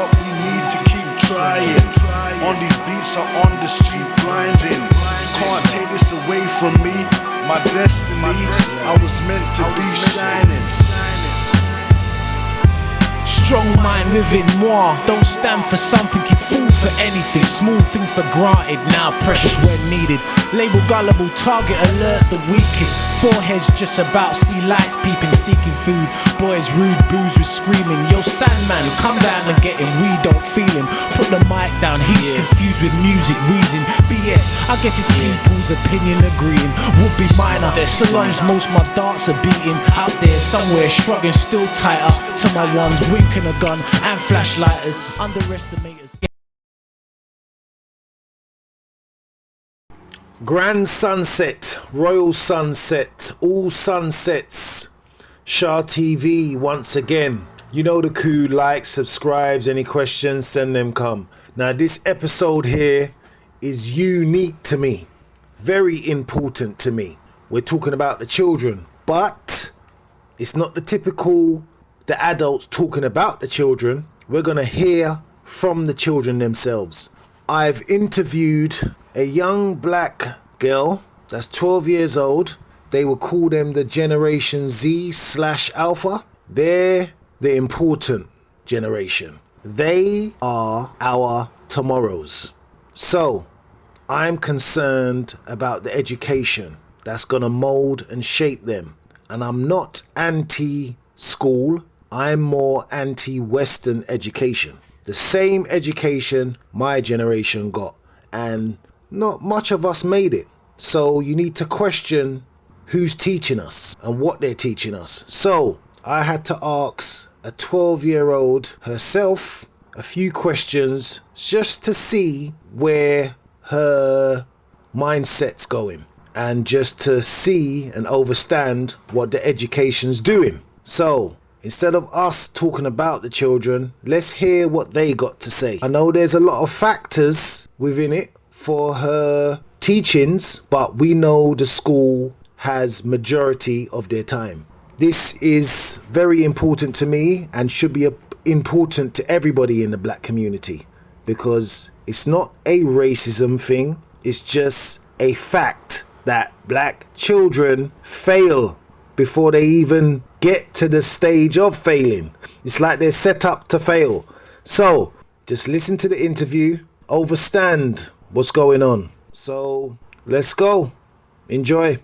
up, we need to keep trying. On these beats are on the street grinding. Can't take this away from me. My destiny, I was meant to be shining. Strong mind within moi. Don't stand for something, you fool for anything. Small things for granted, now precious when needed. Label gullible, target alert, the weakest. Foreheads just about, see lights peeping, seeking food. Boys rude, booze with screaming. Yo Sandman, come down and get him, we don't feel him. Put the mic down, he's confused with music, wheezing. BS, I guess it's people's opinion agreeing. Would be minor, so long as most my darts are beating. Out there somewhere, shrugging, still tighter. To my ones, winking a gun and flashlighters, underestimators. Grand sunset, royal sunset, all sunsets. Shah TV once again. You know the coup, like, subscribes, any questions, send them come. Now this episode here is unique to me, very important to me. We're talking about the children, but it's not the typical, the adults talking about the children. We're gonna hear from the children themselves. I've interviewed a young black girl that's 12 years old. They will call them the Generation Z/Alpha. They're the important generation. They are our tomorrows. So I'm concerned about the education that's gonna mold and shape them. And I'm not anti-school, I'm more anti-Western education. The same education my generation got, and not much of us made it. So you need to question who's teaching us and what they're teaching us. So I had to ask a 12-year-old herself a few questions just to see where her mindset's going, and just to see and understand what the education's doing. So instead of us talking about the children, let's hear what they got to say. I know there's a lot of factors within it for her teachings, but we know the school has majority of their time. This is very important to me and should be important to everybody in the black community, because it's not a racism thing, it's just a fact that black children fail before they even get to the stage of failing. It's like they're set up to fail. So just listen to the interview, understand what's going on. So let's go. Enjoy.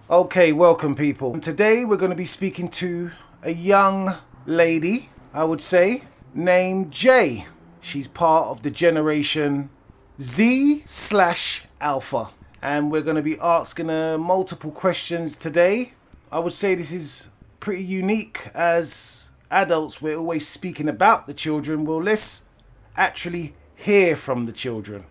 Okay, welcome people. Today we're going to be speaking to a young lady, I would say, named Jay. She's part of the Generation Z/Alpha. And we're going to be asking her multiple questions today. I would say this is pretty unique. As adults, we're always speaking about the children. Well, let's actually hear from the children.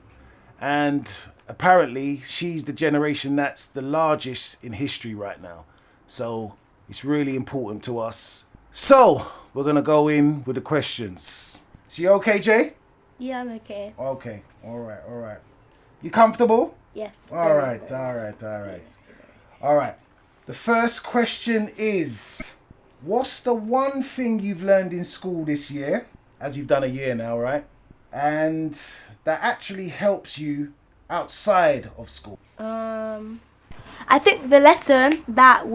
And apparently she's the generation that's the largest in history right now. So it's really important to us. So we're going to go in with the questions. So you okay, Jay? Yeah, I'm okay. Okay. All right. You comfortable? Yes. All right. The first question is, what's the one thing you've learned in school this year, as you've done a year now, right? And that actually helps you outside of school? I think the lesson that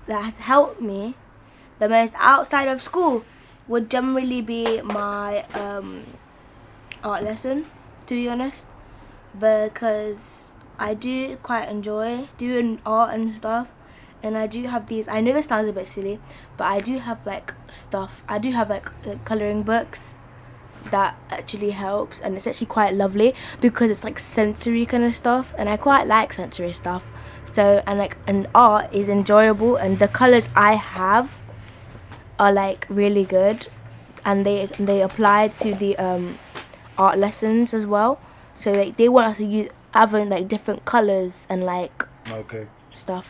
has helped me the most outside of school would generally be my art lesson, to be honest, because I do quite enjoy doing art and stuff, and I do have these, I know this sounds a bit silly, but I do have colouring books that actually helps, and it's actually quite lovely because it's like sensory kind of stuff, and I quite like sensory stuff. So and art is enjoyable, and the colours I have are like really good, and they apply to the art lessons as well. So like they want us to use having like different colours and like stuff.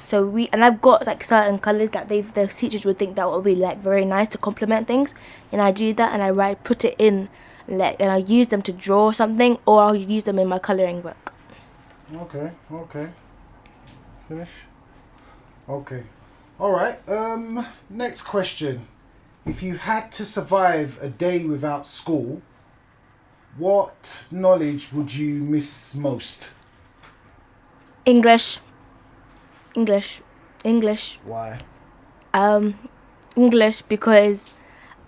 So I've got like certain colours that the teachers would think that would be like very nice to complement things, and I do that, and I put it in and I use them to draw something, or I'll use them in my colouring book. Okay. Finish. Okay. All right. Next question If you had to survive a day without school, what knowledge would you miss most? English. Why? English, because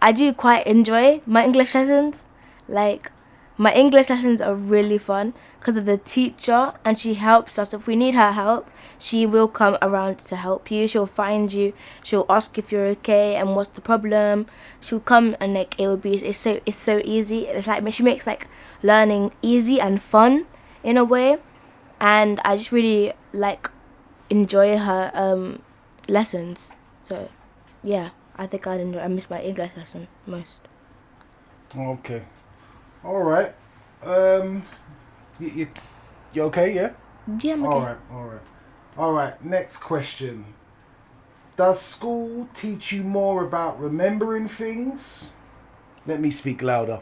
I do quite enjoy my English lessons. Like, my English lessons are really fun because of the teacher, and she helps us. If we need her help, she will come around to help you. She'll find you. She'll ask if you're okay and what's the problem. She'll come and like it's so easy. It's like she makes like learning easy and fun in a way, and I just really like enjoy her lessons. So yeah, I think I miss my English lesson most. Okay. All right. You okay? Yeah. Yeah, I'm okay. All right. Next question. Does school teach you more about remembering things? Let me speak louder.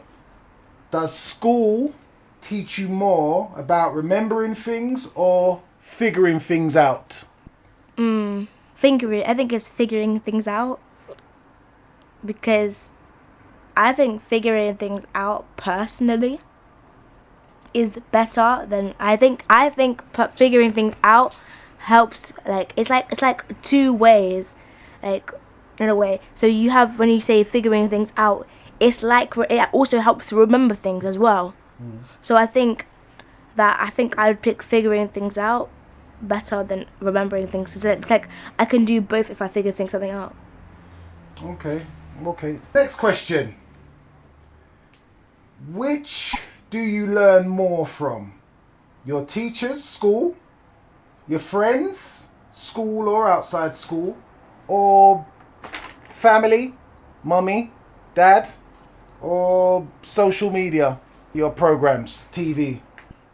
Does school teach you more about remembering things or figuring things out? I think it's figuring things out, because I think figuring things out personally is better than figuring things out helps. Like it's like two ways, like in a way. So you have, when you say figuring things out, it's like it also helps to remember things as well. So I think I would pick figuring things out better than remembering things. So it's like I can do both if I figure something out. Okay. Next question. Which do you learn more from? Your teachers, school, your friends, school or outside school, or family, mummy, dad, or social media, your programs, TV?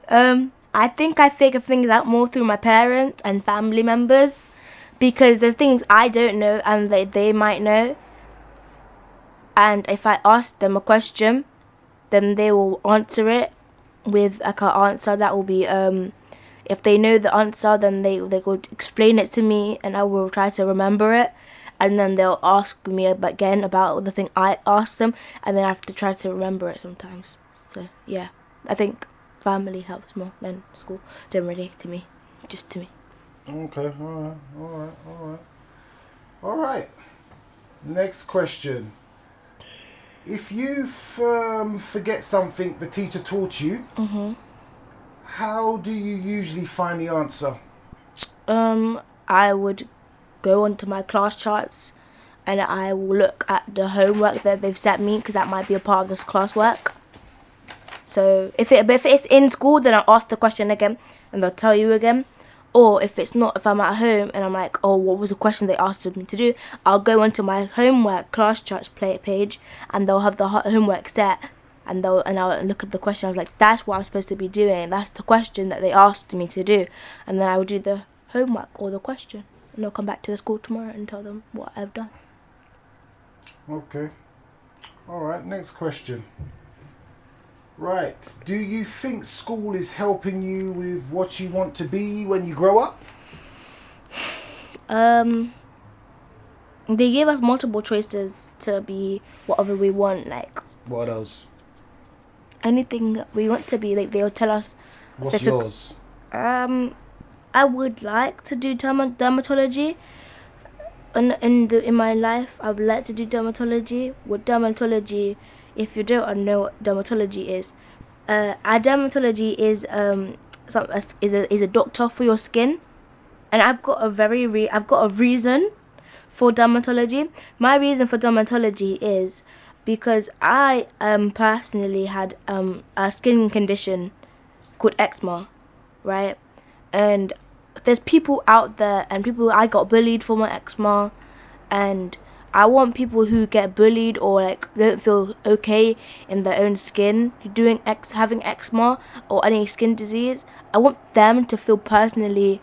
I think I figure things out more through my parents and family members, because there's things I don't know and they might know. And if I ask them a question, then they will answer it with like an answer that will be if they know the answer, then they could explain it to me and I will try to remember it, and then they'll ask me again about the thing I asked them, and then I have to try to remember it sometimes. So yeah, I think family helps more than school generally to me. Okay, all right. Next question. If you forget something the teacher taught you, how do you usually find the answer? I would go onto my class charts and I will look at the homework that they've sent me, because that might be a part of this classwork. So if it's in school, then I'll ask the question again and they'll tell you again. Or if it's not, if I'm at home and I'm like, oh, what was the question they asked me to do, I'll go onto my homework class charts page and they'll have the homework set, and I'll look at the question. I was like, that's what I'm supposed to be doing. That's the question that they asked me to do, and then I will do the homework or the question, and I'll come back to the school tomorrow and tell them what I've done. Okay. All right. Next question. Right. Do you think school is helping you with what you want to be when you grow up? They gave us multiple choices to be whatever we want, like What else? anything that we want to be. Like they'll tell us. What's yours? I would like to do dermatology. In my life, I would like to do dermatology. With dermatology, if you don't know what dermatology is, dermatology is a doctor for your skin, and I've got a reason for dermatology. My reason for dermatology is because I personally had a skin condition called eczema, right? And there's people out there, and I got bullied for my eczema, and I want people who get bullied or like don't feel okay in their own skin, having eczema or any skin disease. I want them to feel personally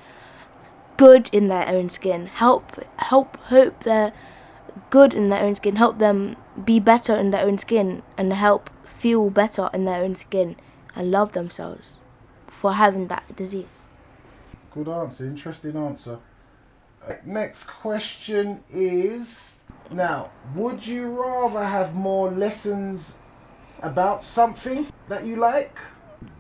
good in their own skin. Hope they're good in their own skin. Help them be better in their own skin and help feel better in their own skin and love themselves for having that disease. Good answer. Interesting answer. Next question is, Now, would you rather have more lessons about something that you like?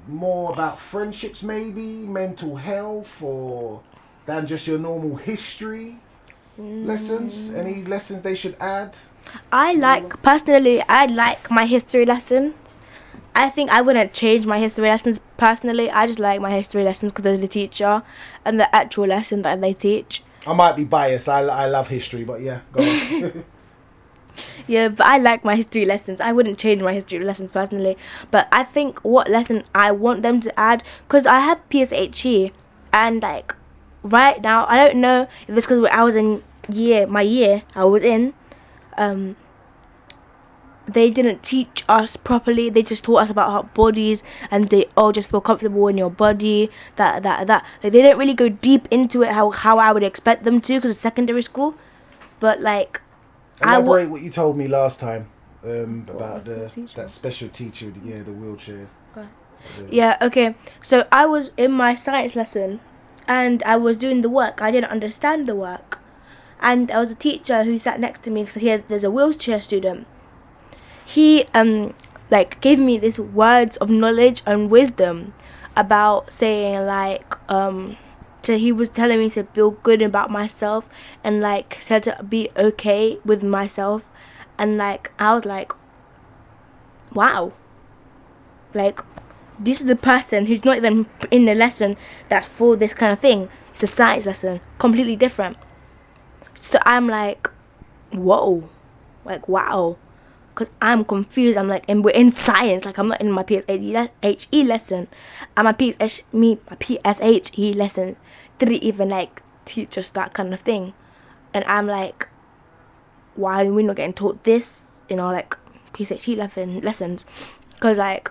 More about friendships, maybe, mental health, or than just your normal history lessons? Any lessons they should add? I like my history lessons. I think I wouldn't change my history lessons personally. I just like my history lessons because of the teacher and the actual lesson that they teach. I might be biased. I love history, but yeah, go on. Yeah, but I like my history lessons. I wouldn't change my history lessons personally. But I think what lesson I want them to add, because I have PSHE, and like right now, I don't know if it's because I was in my year I was in, they didn't teach us properly. They just taught us about our bodies, and they all just feel comfortable in your body. That. Like, they didn't really go deep into it how I would expect them to, because it's secondary school. But like, Elaborate what you told me last time about that special teacher. The wheelchair. Okay. Yeah. Okay. So I was in my science lesson, and I was doing the work. I didn't understand the work, and there was a teacher who sat next to me because there's a wheelchair student. He like gave me these words of knowledge and wisdom about saying like so he was telling me to feel good about myself, and like said to be okay with myself, and like I was like, wow, like this is the person who's not even in the lesson that's for this kind of thing. It's a science lesson, completely different. So I'm like, whoa, like wow. Because I'm confused. I'm like, and we're in science. Like, I'm not in my PSHE lesson. And my PSHE lesson didn't even, like, teach us that kind of thing. And I'm like, why are we not getting taught this in our, like, PSHE lessons? Because, like,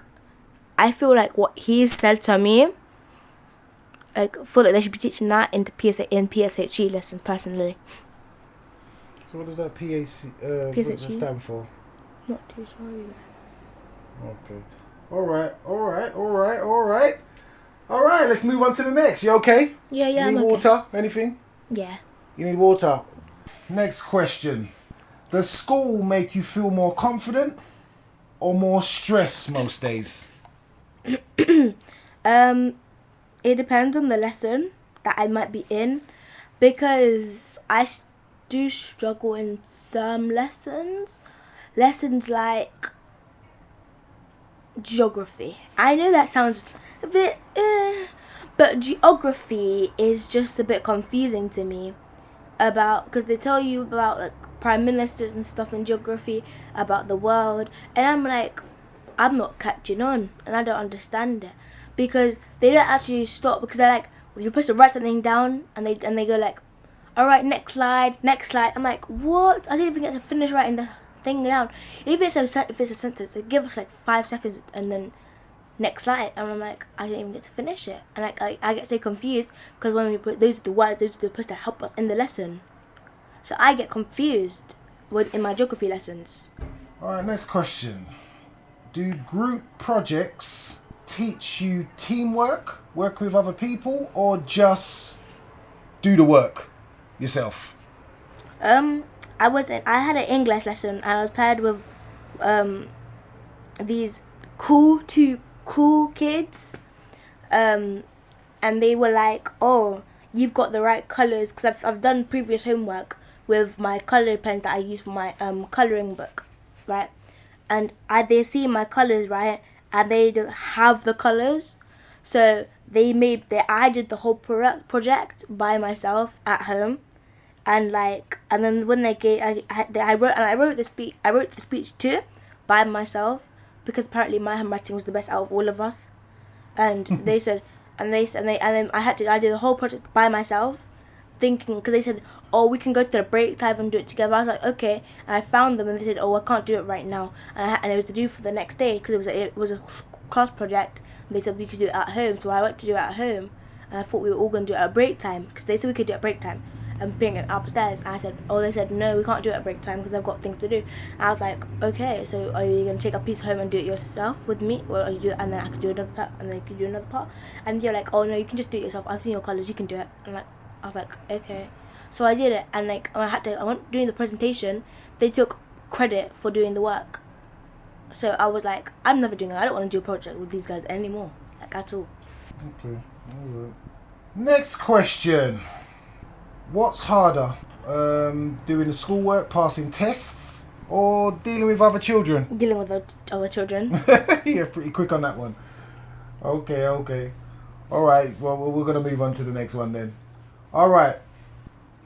I feel like what he said to me, like, I feel like they should be teaching that in PSHE lessons, personally. So what does that what does that stand for? Not too sure. Okay. All right, let's move on to the next. You okay? Yeah, You need I'm water? okay. Anything? Yeah. You need water. Next question. Does school make you feel more confident or more stressed most days? It depends on the lesson that I might be in, because I do struggle in some lessons. Lessons like geography. I know that sounds a bit but geography is just a bit confusing to me, because they tell you about like prime ministers and stuff in geography, about the world, and I'm like, I'm not catching on, and I don't understand it, because they don't actually stop, because they're like, well, you're supposed to write something down, and they go like, all right, next slide. I'm like, what? I didn't even get to finish writing the thing down. If it's a sentence, they give us like 5 seconds and then next slide, and I'm like, I didn't even get to finish it, and like I get so confused, because when we put those are the words, those are supposed to help us in the lesson, so I get confused in my geography lessons. All right, next question. Do group projects teach you teamwork, work with other people, or just do the work yourself? I had an English lesson, and I was paired with these two cool kids, and they were like, oh, you've got the right colours, because I've done previous homework with my colour pens that I use for my colouring book, right? And they see my colours, right, and they don't have the colours, so I did the whole project by myself at home. And then when they gave, I wrote the speech too by myself, because apparently my handwriting was the best out of all of us. And they said, and then I did the whole project by myself, thinking, because they said, oh, we can go to the break time and do it together. I was like, okay. And I found them, and they said, oh, I can't do it right now, and it was to do for the next day, because it was a class project. And they said we could do it at home, so I went to do it at home, and I thought we were all going to do it at break time, because they said we could do it at break time and bring it upstairs. And I said, oh, they said no, we can't do it at break time because I've got things to do. And I was like, okay, so are you gonna take a piece home and do it yourself with me, or are you do it, and then I could do another part, and then you could do another part? And they're like, oh no, you can just do it yourself, I've seen your colours, you can do it. I'm like, I was like, okay. So I did it, and like I went doing the presentation. They took credit for doing the work. So I was like, I'm never doing it. I don't want to do a project with these guys anymore, like at all. Okay, alright. Next question. What's harder? Doing the schoolwork, passing tests, or dealing with other children? Dealing with other children. Yeah, pretty quick on that one. Okay. Alright, well, we're going to move on to the next one then. Alright.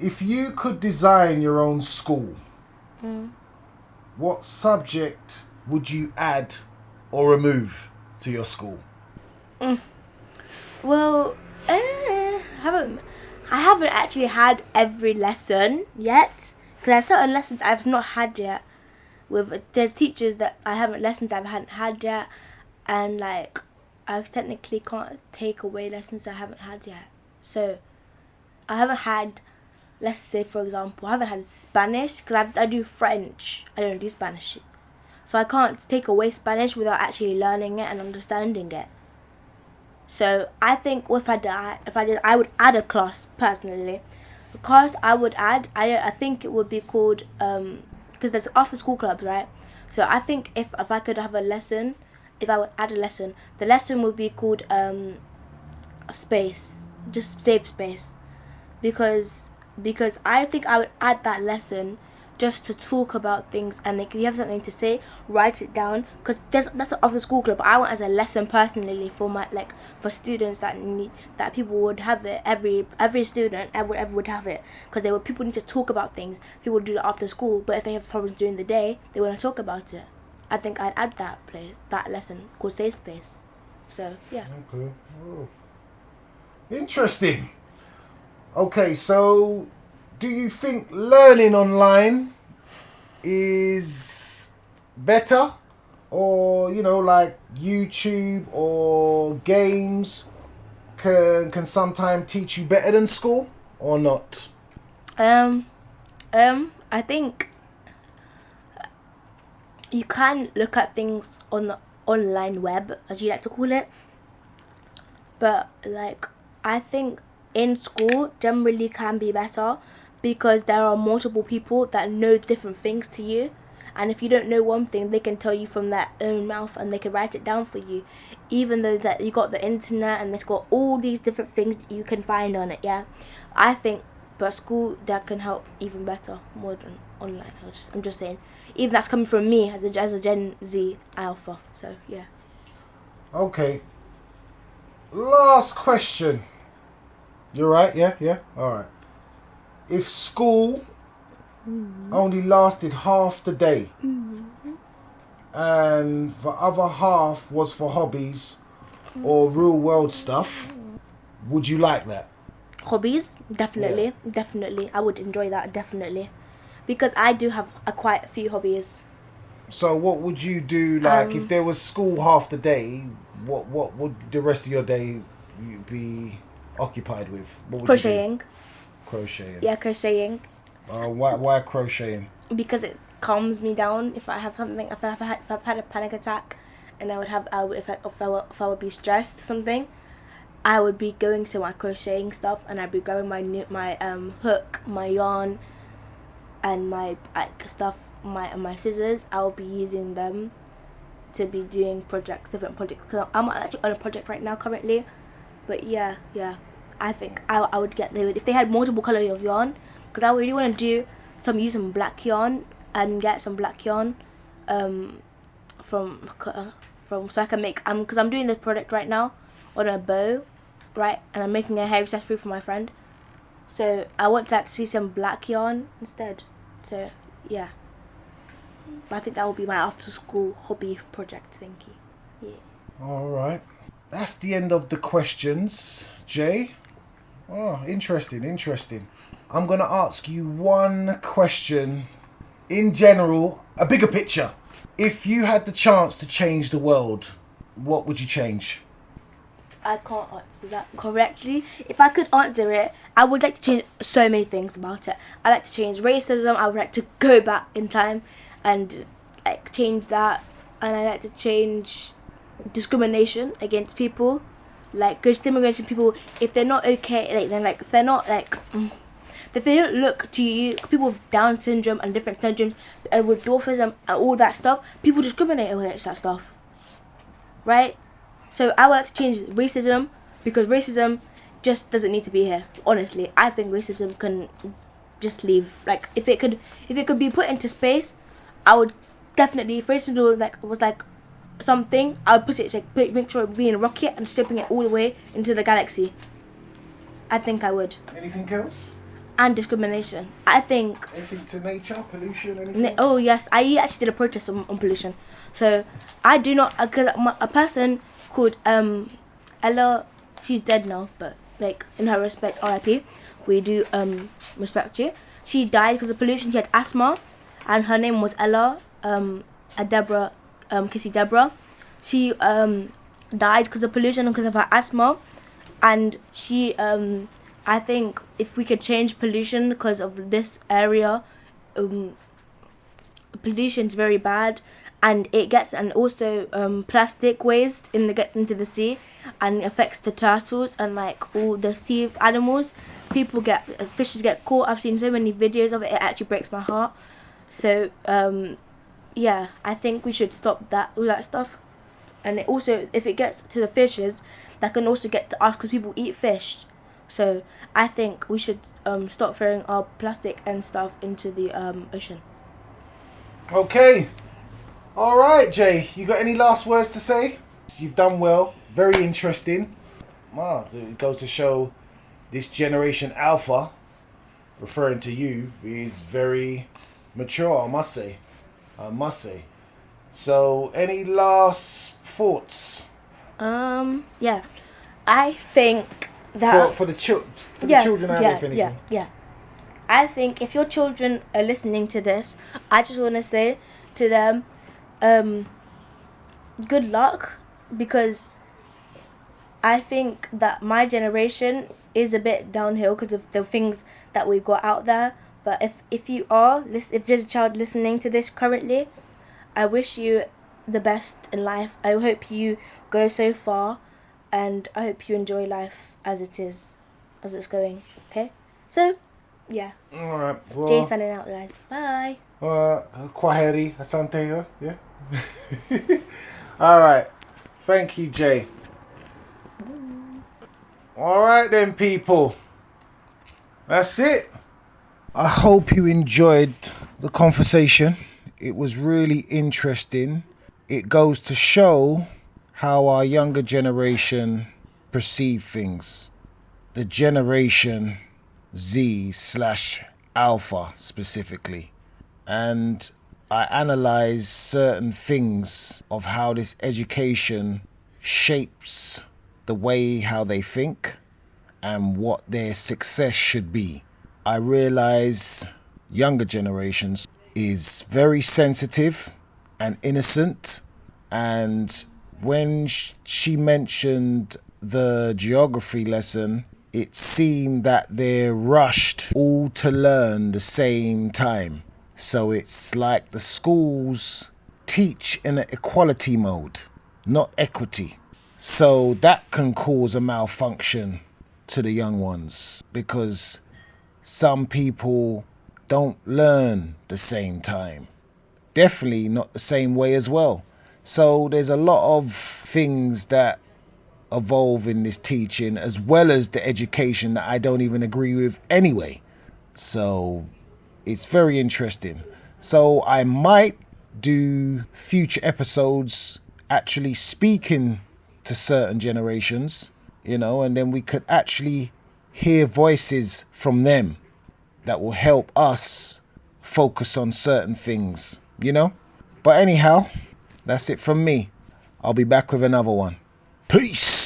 If you could design your own school, what subject would you add or remove to your school? Well, I haven't actually had every lesson yet, because there's certain lessons I've not had yet. There's teachers that I haven't lessons I haven't had yet, and like I technically can't take away lessons I haven't had yet. So I haven't had, let's say for example, I haven't had Spanish, because I do French. I don't do Spanish, so I can't take away Spanish without actually learning it and understanding it. So I think if I did, I would add a class personally. The class I would add, I think it would be called because there's after school clubs, right? So I think if I could have a lesson, if I would add a lesson, the lesson would be called space, just safe space, because I think I would add that lesson just to talk about things, and like if you have something to say, write it down, because that's an after school club. But I want as a lesson personally for my for students that people would have it. Every student ever would have it, because people need to talk about things. People do that after school, but if they have problems during the day, they want to talk about it. I think I'd add that lesson called safe space. So yeah. Okay. Oh. Interesting. Okay, so do you think learning online is better, or like YouTube or games can sometimes teach you better than school, or not? I think you can look at things on the online web, as you like to call it, but like I think in school generally can be better, because there are multiple people that know different things to you, and if you don't know one thing, they can tell you from their own mouth, and they can write it down for you, even though that you got the internet and it's got all these different things you can find on it. Yeah, I think but school that can help even better more than online. I'm just saying, even that's coming from me as a Gen Z alpha. So yeah. Okay, last question. You're right? Yeah? Alright. If school only lasted half the day and the other half was for hobbies or real world stuff, would you like that? Hobbies? Definitely. Yeah. Definitely. I would enjoy that, definitely. Because I do have quite a few hobbies. So what would you do, like, if there was school half the day, what would the rest of your day be occupied with? What would Crocheting. you do? Crocheting. Yeah, crocheting. Why crocheting? Because it calms me down. If I have something, if I've had a panic attack, and if I would be stressed or something, I would be going to my crocheting stuff, and I'd be grabbing my hook, my yarn, and my stuff, my scissors. I'll be using them to be doing different projects. Cause I'm actually on a project right now currently, but yeah. I think I would if they had multiple colors of yarn, because I really want to use some black yarn and get some black yarn from so I can make because I'm doing this project right now on a bow, right, and I'm making a hair accessory for my friend, so I want to actually some black yarn instead. So yeah, but I think that will be my after school hobby project. Thank you. Yeah. All right, that's the end of the questions, Jay. Oh, interesting. I'm going to ask you one question in general, a bigger picture. If you had the chance to change the world, what would you change? I can't answer that correctly. If I could answer it, I would like to change so many things about it. I'd like to change racism. I would like to go back in time and like change that. And I'd like to change discrimination against people. like discrimination people if they're not okay, like then like if they're not like if they don't look to you, people with Down syndrome and different syndromes and with dwarfism and all that stuff, people discriminate against that stuff, right? So I would like to change racism, because racism just doesn't need to be here. Honestly, I think racism can just leave. Like if it could be put into space, I would definitely, if racism like was like something, I would put it like make sure it be in a rocket and shipping it all the way into the galaxy. I think I would. Anything else? And discrimination. I think. Anything to nature, pollution, anything? Oh yes, I actually did a protest on pollution. So I do not, because a person called Ella, she's dead now, but like in her respect, R.I.P. We do respect you. She died because of pollution. She had asthma, and her name was Ella Deborah Kissy Deborah. She died because of pollution and because of her asthma, and she I think if we could change pollution because of this area, pollution's very bad, and it gets, and also plastic waste gets into the sea and affects the turtles and like all the sea animals. Fishes get caught. I've seen so many videos of it. It actually breaks my heart. So yeah, I think we should stop all that stuff. And it also, if it gets to the fishes, that can also get to us because people eat fish. So I think we should stop throwing our plastic and stuff into the ocean. Okay. All right, Jay. You got any last words to say? You've done well. Very interesting. Wow, it goes to show this generation Alpha, referring to you, is very mature, I must say. So, any last thoughts? Yeah. I think that for the children out there, if anything. Yeah. I think if your children are listening to this, I just want to say to them, good luck, because I think that my generation is a bit downhill because of the things that we got out there. But if there's a child listening to this currently, I wish you the best in life. I hope you go so far, and I hope you enjoy life as it's going. Okay, so yeah. All right. Well, Jay signing out, guys. Bye. Kwaheri, asante, yeah. All right. Thank you, Jay. All right then, people. That's it. I hope you enjoyed the conversation. It was really interesting. It goes to show how our younger generation perceive things. The generation Z/Alpha specifically. And I analyze certain things of how this education shapes the way how they think and what their success should be. I realize younger generations is very sensitive and innocent, and when she mentioned the geography lesson, it seemed that they're rushed all to learn the same time. So it's like the schools teach in an equality mode, not equity. So that can cause a malfunction to the young ones, because some people don't learn the same time. Definitely not the same way as well. So there's a lot of things that evolve in this teaching, as well as the education, that I don't even agree with anyway. So it's very interesting. So I might do future episodes actually speaking to certain generations, and then we could actually hear voices from them that will help us focus on certain things, But anyhow, that's it from me. I'll be back with another one. Peace.